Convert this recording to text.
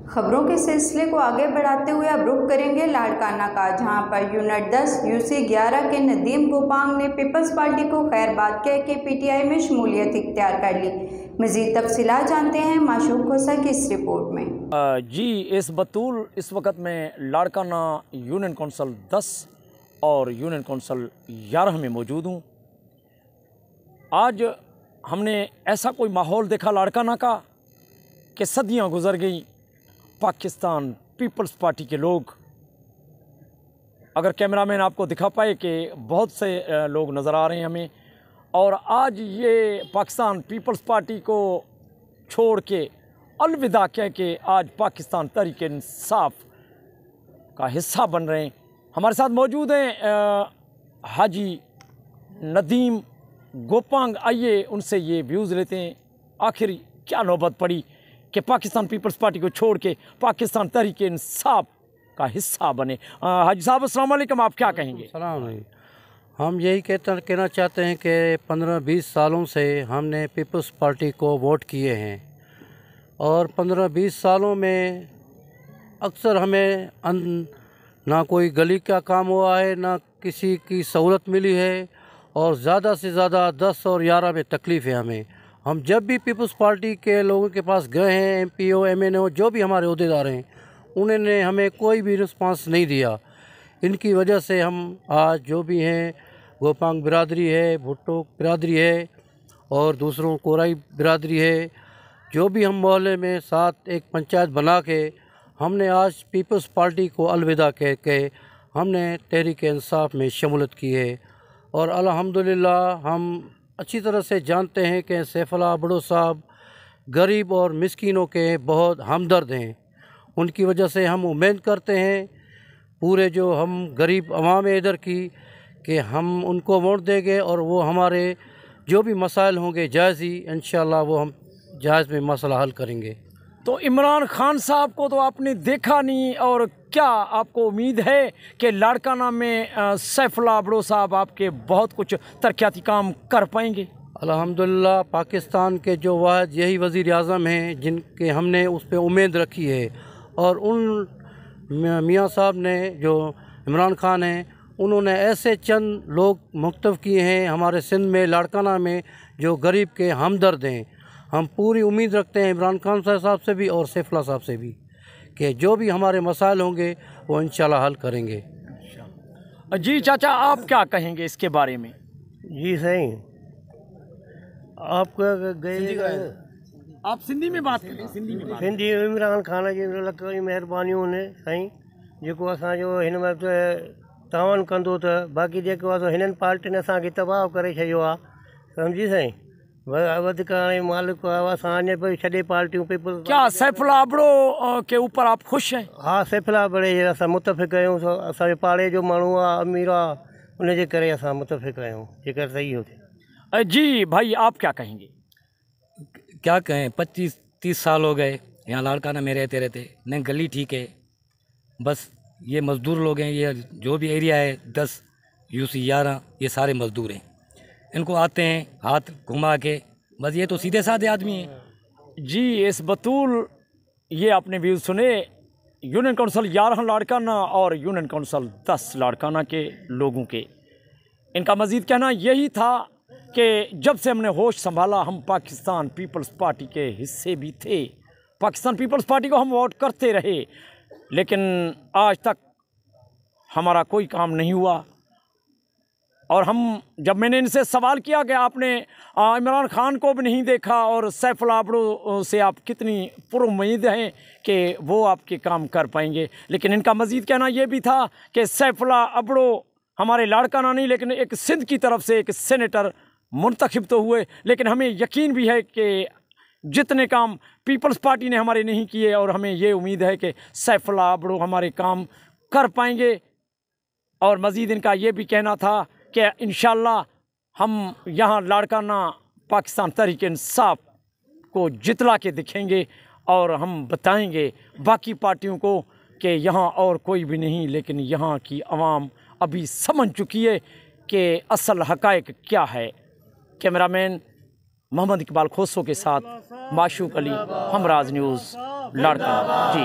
खबरों के सिलसिले को आगे बढ़ाते हुए अब रुख करेंगे लाड़काना का, जहां पर यूनिट 10 यूसी 11 के नदीम गोपांग ने पीपल्स पार्टी को खैरबाद कह के पीटीआई में शमूलियत इख्तियार कर ली। मजीद तफसीलात जानते हैं माशूक खोसा की इस रिपोर्ट में। जी इस बतूल इस वक्त में लाड़काना यूनियन कौंसल 10 और यूनियन कौंसल 11 में मौजूद हूँ। आज हमने ऐसा कोई माहौल देखा लाड़काना का कि सदियाँ गुजर गई। पाकिस्तान पीपल्स पार्टी के लोग, अगर कैमरामैन आपको दिखा पाए कि बहुत से लोग नज़र आ रहे हैं हमें, और आज ये पाकिस्तान पीपल्स पार्टी को छोड़ के अलविदा कह के आज पाकिस्तान तहरीक इंसाफ का हिस्सा बन रहे हैं। हमारे साथ मौजूद हैं हाजी नदीम गोपांग। आइए उनसे ये व्यूज़ लेते हैं, आखिर क्या नौबत पड़ी कि पाकिस्तान पीपल्स पार्टी को छोड़ के पाकिस्तान तहरीक इंसाफ का हिस्सा बने। हाजी साहब अस्सलाम वालेकुम, आप क्या कहेंगे? सलाम। हम यही कहना चाहते हैं कि 15-20 सालों से हमने पीपल्स पार्टी को वोट किए हैं और 15-20 सालों में अक्सर हमें ना कोई गली का काम हुआ है, ना किसी की सहूलत मिली है, और ज़्यादा से ज़्यादा 10 और 11 में तकलीफ़ है हमें। हम जब भी पीपल्स पार्टी के लोगों के पास गए हैं, MPO MNO जो भी हमारे अहदेदार हैं, उन्होंने हमें कोई भी रिस्पांस नहीं दिया। इनकी वजह से हम आज जो भी हैं, गोपांग बिरादरी है, भुट्टो बिरादरी है और दूसरों कोराई बिरादरी है, जो भी हम मोहल्ले में साथ एक पंचायत बना के हमने आज पीपल्स पार्टी को अलविदा कह के हमने तहरीक इंसाफ में शमूलियत की है। और अल्हम्दुलिल्लाह हम अच्छी तरह से जानते हैं कि सैफुल्लाह भुट्टो साहब गरीब और मिस्कीनों के बहुत हमदर्द हैं। उनकी वजह से हम उम्मीद करते हैं पूरे जो हम गरीब अवाम है इधर की, कि हम उनको वोट देंगे और वो हमारे जो भी मसाइल होंगे जायज़ी इंशाअल्लाह वो हम जायज़ में मसला हल करेंगे। तो इमरान खान साहब को तो आपने देखा नहीं, और क्या आपको उम्मीद है कि लाड़काना में सैफुल्लाह भुट्टो साहब आपके बहुत कुछ तरक्याती काम कर पाएंगे? अल्हम्दुलिल्लाह पाकिस्तान के जो वाहिद यही वज़ीर आज़म हैं जिनके हमने उस पर उम्मीद रखी है, और उन मियाँ साहब ने जो इमरान खान हैं उन्होंने ऐसे चंद लोग मुख्तफ़ किए हैं हमारे सिंध में लाड़काना में जो गरीब के हमदर्द हैं। हम पूरी उम्मीद रखते हैं इमरान खान साहब से भी और सैफुल्लाह साहब से भी कि जो भी हमारे मसाइल होंगे वो इंशाल्लाह हल करेंगे। जी चाचा, आप क्या कहेंगे इसके बारे में? जी सही, आपका गए आप सिंधी में बात करें। सिंधी इमरान खान जी महिरबानियूं आहिनि साईं, जेको असांजो हिन वक़्तु तावन कंदो त बाक़ी जेको आहे हिननि पार्टियुनि असांखे तबाह करे छॾियो आहे, सम्झी साईं। वधीक हाणे मालिक असां अञा भई छॾे पार्टियूं पीपल्स। क्या सैफुल्लाह भुट्टो के ऊपर आप खुश हैं? हाँ, सैफुल्लाह भुट्टो असां मुतफ़िक़ आहियूं, असांजे पाड़े जो माण्हू आहे, अमीर आहे, उनजे करे असां मुतफ़िक़ आहियूं जेकर सही हुजे। जी भाई, आप क्या कहेंगे? क्या कहें, 25-30 साल हो गए यहाँ लाड़काना में रहते रहते, न गली ठीक है, बस ये मज़दूर लोग हैं। ये जो भी एरिया है 10 UC 11 ये सारे मज़दूर हैं। इनको आते हैं हाथ घुमा के, बस ये तो सीधे साधे आदमी हैं। जी इस बतूल ये आपने व्यूज़ सुने यूनियन काउंसिल 11 लाड़काना और यूनियन काउंसिल 10 लाड़काना के लोगों के। इनका मज़ीद कहना यही था कि जब से हमने होश संभाला हम पाकिस्तान पीपल्स पार्टी के हिस्से भी थे, पाकिस्तान पीपल्स पार्टी को हम वोट करते रहे, लेकिन आज तक हमारा कोई काम नहीं हुआ। और हम जब मैंने इनसे सवाल किया कि आपने इमरान खान को भी नहीं देखा और सैफुल्लाह भुट्टो से आप कितनी पुरुम्मीद हैं कि वो आपके काम कर पाएंगे, लेकिन इनका मज़ीद कहना ये भी था कि सैफुल्लाह भुट्टो हमारे लाड़काना नहीं लेकिन एक सिंध की तरफ से एक सेनेटर मुंतखब तो हुए, लेकिन हमें यकीन भी है कि जितने काम पीपल्स पार्टी ने हमारे नहीं किए, और हमें ये उम्मीद है कि सैफुल्लाह भुट्टो हमारे काम कर पाएंगे। और मज़ीद इनका ये भी कहना था कि इंशाअल्लाह हम यहाँ लाड़काना पाकिस्तान तहरीक इंसाफ को जितला के दिखेंगे और हम बताएंगे बाकी पार्टियों को कि यहाँ और कोई भी नहीं, लेकिन यहाँ की आवाम अभी समझ चुकी है कि असल हक़ाइक़ क्या है। कैमरामैन मोहम्मद इकबाल खोसो के साथ माशूक अली, हमराज न्यूज़। लाड़काना जी।